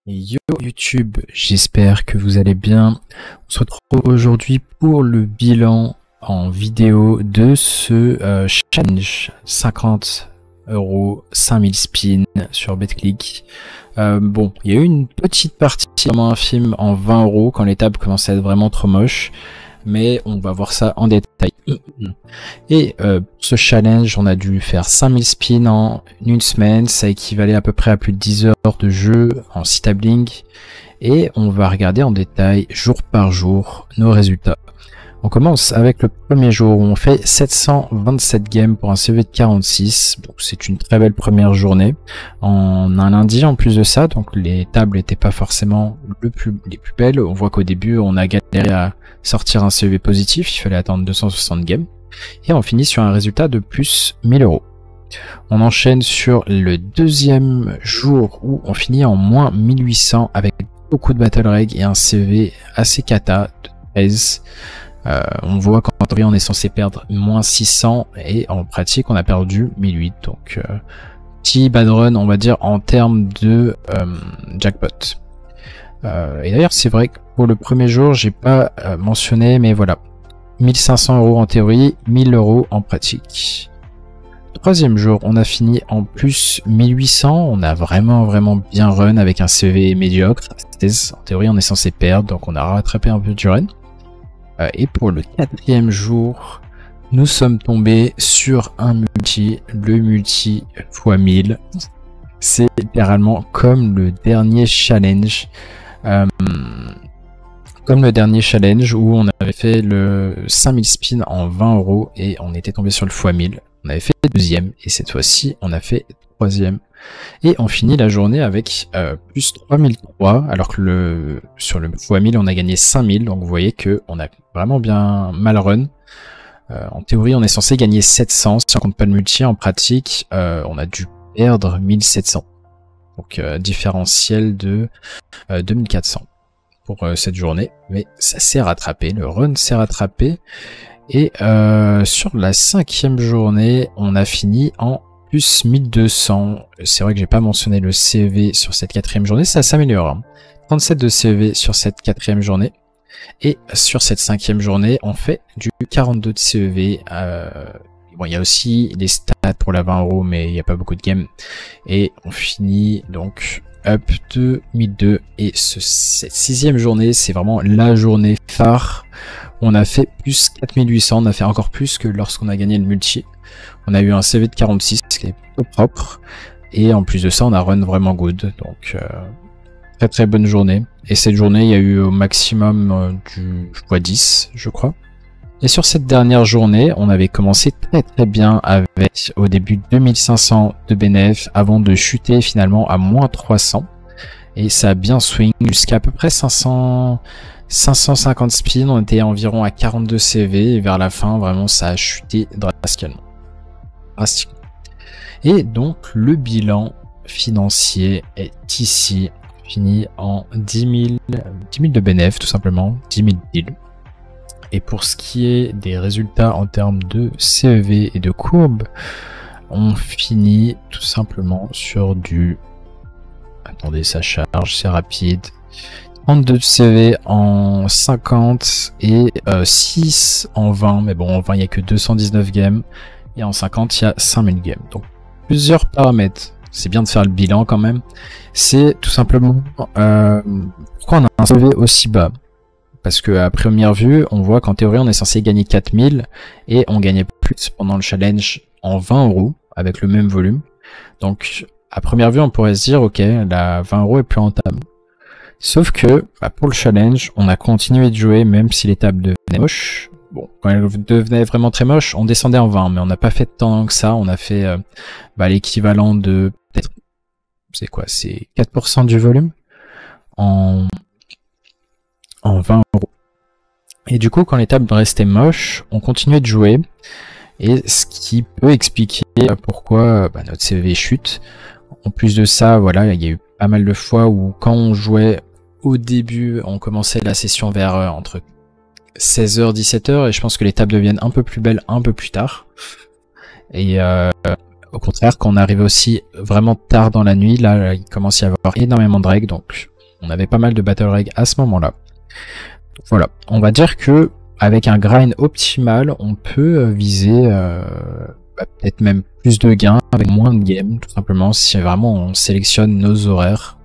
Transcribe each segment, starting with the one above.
Yo YouTube, j'espère que vous allez bien. On se retrouve aujourd'hui pour le bilan en vidéo de ce challenge 50€, 5000 spins sur BetClick. Bon, il y a eu une petite partie vraiment infime en 20€ quand les tables commençaient à être vraiment trop moches. Mais on va voir ça en détail. Et pour ce challenge, on a dû faire 5000 spins en une semaine. Ça équivalait à peu près à plus de 10 heures de jeu en 6 tabling. Et on va regarder en détail, jour par jour, nos résultats. On commence avec le premier jour où on fait 727 games pour un CV de 46. Donc c'est une très belle première journée. En un lundi en plus de ça, donc les tables n'étaient pas forcément les plus belles. On voit qu'au début on a galéré à sortir un CV positif, il fallait attendre 260 games. Et on finit sur un résultat de plus 1000€. On enchaîne sur le deuxième jour où on finit en moins 1800 avec beaucoup de battle reg et un CV assez cata de 13. On voit qu'en théorie on est censé perdre moins 600 et en pratique on a perdu 1008. Donc petit bad run on va dire en termes de jackpot. Et d'ailleurs c'est vrai que pour le premier jour j'ai pas mentionné, mais voilà, 1500€ en théorie, 1000€ en pratique. Troisième jour on a fini en plus 1800, on a vraiment bien run avec un CV médiocre. En théorie on est censé perdre, donc on a rattrapé un peu du run. Et pour le quatrième jour, nous sommes tombés sur un multi, le multi x 1000. C'est littéralement comme le dernier challenge. Comme le dernier challenge où on avait fait le 5000 spins en 20€ et on était tombé sur le x 1000. On avait fait deuxième et cette fois-ci on a fait troisième. Et on finit la journée avec plus 3003, alors que sur le x 1000 on a gagné 5000, donc vous voyez que on a vraiment bien mal run. En théorie on est censé gagner 700, si on compte pas le multi. En pratique on a dû perdre 1700, donc différentiel de 2400 pour cette journée, mais ça s'est rattrapé, le run s'est rattrapé. Et sur la cinquième journée on a fini en plus 1200. C'est vrai que j'ai pas mentionné le CV sur cette quatrième journée, ça s'améliore. Hein. 37 de CV sur cette quatrième journée. Et sur cette cinquième journée, on fait du 42 de CV. Bon, il y a aussi les stats pour la 20€, mais il n'y a pas beaucoup de games. Et on finit donc up de 1002. Et cette sixième journée, c'est vraiment la journée phare. On a fait plus 4800, on a fait encore plus que lorsqu'on a gagné le multi. On a eu un CV de 46 qui est plutôt propre. Et en plus de ça, on a run vraiment good. Donc très bonne journée. Et cette journée, il y a eu au maximum du x10, je crois. Et sur cette dernière journée, on avait commencé très bien avec au début 2500 de bénéf avant de chuter finalement à moins 300. Et ça a bien swing jusqu'à peu près 550 spins. On était environ à 42 CV et vers la fin, vraiment, ça a chuté drastiquement. Et donc, le bilan financier est ici. Fini en 10 000 de bénéf, tout simplement, 10 000 deals. Et pour ce qui est des résultats en termes de CEV et de courbe, on finit tout simplement sur du... Attendez, ça charge, c'est rapide. 32 de CV en 50 et 6 en 20. Mais bon, en 20, il n'y a que 219 games. Et en 50, il y a 5000 games. Donc, plusieurs paramètres. C'est bien de faire le bilan quand même. C'est tout simplement pourquoi on a un CV aussi bas. Parce que à première vue, on voit qu'en théorie, on est censé gagner 4000 et on gagnait plus pendant le challenge en 20€ avec le même volume. Donc, à première vue, on pourrait se dire, ok, la 20€ est plus rentable. Sauf que, pour le challenge, on a continué de jouer même si les tables devenaient moches. Bon, quand elles devenaient vraiment très moches, on descendait en 20, mais on n'a pas fait tant que ça. On a fait l'équivalent de peut-être, c'est quoi, c'est 4% du volume en 20€. Et du coup, quand les tables restaient moches, on continuait de jouer. Et ce qui peut expliquer pourquoi notre CV chute. En plus de ça, voilà, il y a eu pas mal de fois où quand on jouait au début, on commençait la session vers entre 16h, 17h, et je pense que les tables deviennent un peu plus belles un peu plus tard. Et au contraire, quand on arrive aussi vraiment tard dans la nuit, là, il commence à y avoir énormément de règles, donc on avait pas mal de battle reg à ce moment-là. Voilà, on va dire que avec un grind optimal, on peut viser peut-être même plus de gains avec moins de games, tout simplement, si vraiment on sélectionne nos horaires.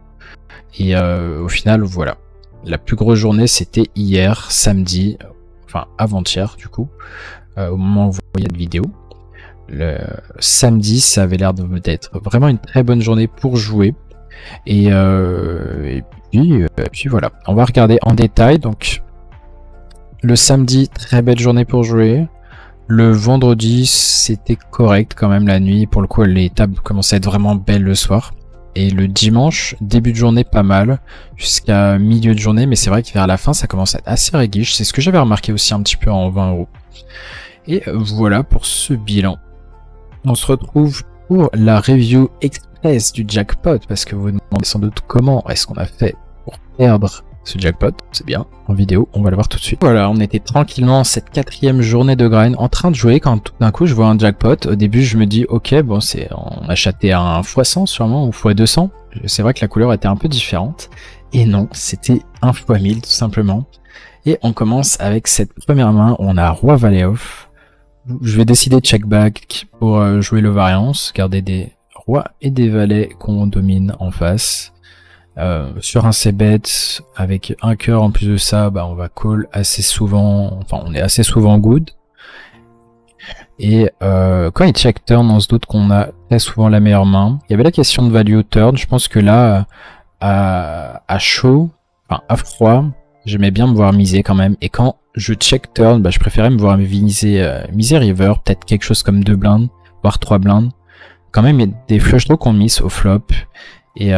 Et au final, voilà. La plus grosse journée, c'était hier, samedi, enfin avant-hier du coup, au moment où vous voyez la vidéo. Le samedi, ça avait l'air d'être vraiment une très bonne journée pour jouer. Et puis voilà, on va regarder en détail. Donc le samedi, très belle journée pour jouer. Le vendredi, c'était correct quand même la nuit. Pour le coup, les tables commençaient à être vraiment belles le soir. Et le dimanche, début de journée pas mal, jusqu'à milieu de journée, mais c'est vrai que vers la fin, ça commence à être assez réguiche. C'est ce que j'avais remarqué aussi un petit peu en 20 €. Et voilà pour ce bilan. On se retrouve pour la review express du jackpot, parce que vous vous demandez sans doute comment est-ce qu'on a fait pour perdre ce jackpot. C'est bien, en vidéo, on va le voir tout de suite. Voilà, on était tranquillement cette 4e journée de grind en train de jouer quand tout d'un coup je vois un jackpot. Au début je me dis ok, bon on a chaté à un x100 sûrement ou x200. C'est vrai que la couleur était un peu différente. Et non, c'était un x1000 tout simplement. Et on commence avec cette première main où on a roi valet off. Je vais décider de check back pour jouer le variance, garder des rois et des valets qu'on domine en face. Sur un c-bet avec un cœur en plus de ça, bah on va call assez souvent, enfin on est assez souvent good. Et quand il check turn, on se doute qu'on a très souvent la meilleure main. Il y avait la question de value turn, je pense que là à chaud, enfin à froid, j'aimais bien me voir miser quand même. Et quand je check turn, bah je préférais me voir miser river, peut-être quelque chose comme 2 blindes, voire 3 blindes. Quand même il y a des flush draws qu'on mise au flop. Et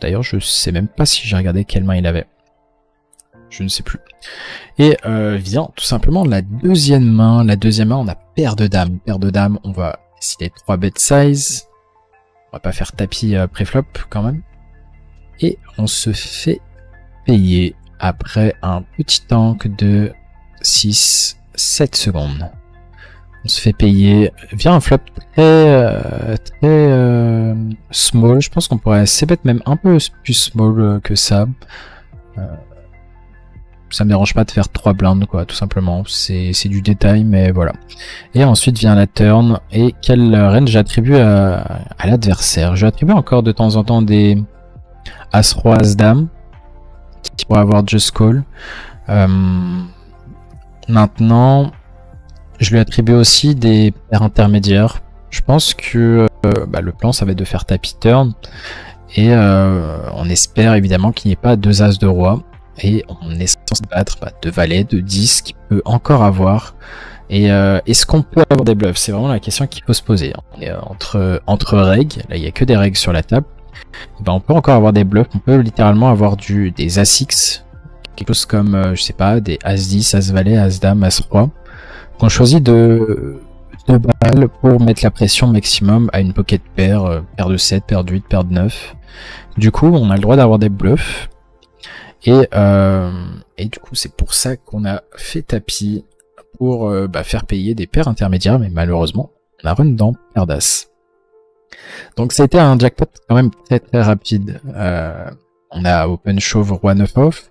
d'ailleurs je sais même pas si j'ai regardé quelle main il avait. Je ne sais plus. Et vient tout simplement la deuxième main. La deuxième main, on a paire de dames. Paire de dames, on va décider 3 bet size. On va pas faire tapis préflop quand même. Et on se fait payer après un petit tank de 6-7 secondes. On se fait payer via un flop très small. Je pense qu'on pourrait c-bet même un peu plus small que ça. Ça me dérange pas de faire 3 blindes quoi, tout simplement. C'est du détail, mais voilà. Et ensuite vient la turn. Et quelle range j'attribue à l'adversaire? Je attribue encore de temps en temps des As-Roi, As-Dame qui pourraient avoir just call. Maintenant, je lui attribue aussi des paires intermédiaires. Je pense que le plan ça va être de faire tapis turn. Et on espère évidemment qu'il n'y ait pas 2 As de Roi. Et on est censé battre 2 valets, 2 10 qu'il peut encore avoir. Et est-ce qu'on peut avoir des bluffs? C'est vraiment la question qu'il faut se poser. On est entre règles, là il n'y a que des règles sur la table. Et on peut encore avoir des bluffs, on peut littéralement avoir des As-X, quelque chose comme, je sais pas, des As-10, As-Valet, As-Dame, As-Roi. On choisit de balles pour mettre la pression maximum à une pocket pair, paire de 7, paire de 8, paire de 9. Du coup, on a le droit d'avoir des bluffs. Et du coup, c'est pour ça qu'on a fait tapis pour faire payer des paires intermédiaires, mais malheureusement, on a run dans paire d'As. Donc, ça a été un jackpot quand même très très rapide. On a open shove roi 9 off.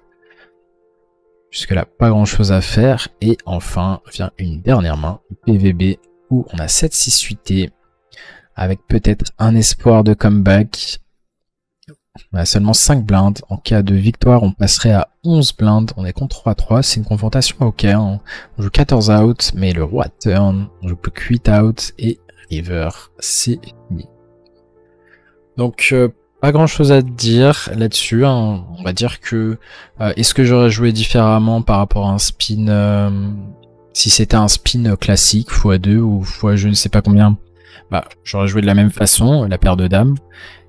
Jusque là, pas grand chose à faire. Et enfin, vient une dernière main, PVB, où on a 7-6-8T, avec peut-être un espoir de comeback. On a seulement 5 blindes. En cas de victoire, on passerait à 11 blindes. On est contre 3-3. C'est une confrontation ok. On joue 14 out, mais le roi turn, on joue plus que 8 out. Et river, c'est fini. Donc, pas grand chose à dire là-dessus. Hein. On va dire que est-ce que j'aurais joué différemment par rapport à un spin si c'était un spin classique x2 ou x je ne sais pas combien, j'aurais joué de la même façon, la paire de dames.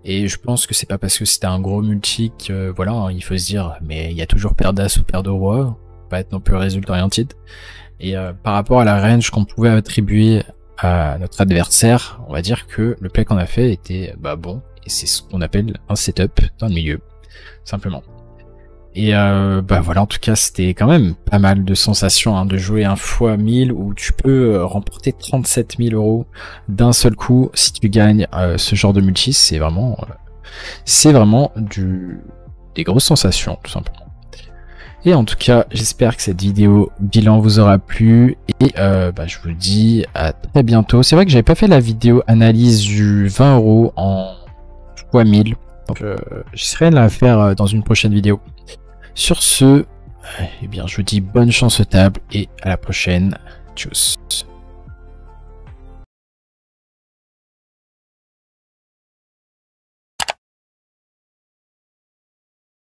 Et je pense que c'est pas parce que c'était un gros multi que voilà, hein, il faut se dire mais il y a toujours paire d'as ou paire de roi, pas être non plus résultat oriented. Et par rapport à la range qu'on pouvait attribuer à notre adversaire, on va dire que le play qu'on a fait était bon. Et c'est ce qu'on appelle un setup dans le milieu, simplement. Et voilà, en tout cas, c'était quand même pas mal de sensations hein, de jouer un x1000 où tu peux remporter 37 000 € d'un seul coup si tu gagnes ce genre de multi. C'est vraiment des grosses sensations, tout simplement. Et en tout cas, j'espère que cette vidéo bilan vous aura plu. Et je vous dis à très bientôt. C'est vrai que j'avais pas fait la vidéo analyse du 20 € en x1000. Donc j'essaierai de la faire dans une prochaine vidéo. Sur ce, eh bien, je vous dis bonne chance aux tables et à la prochaine. Tchuss.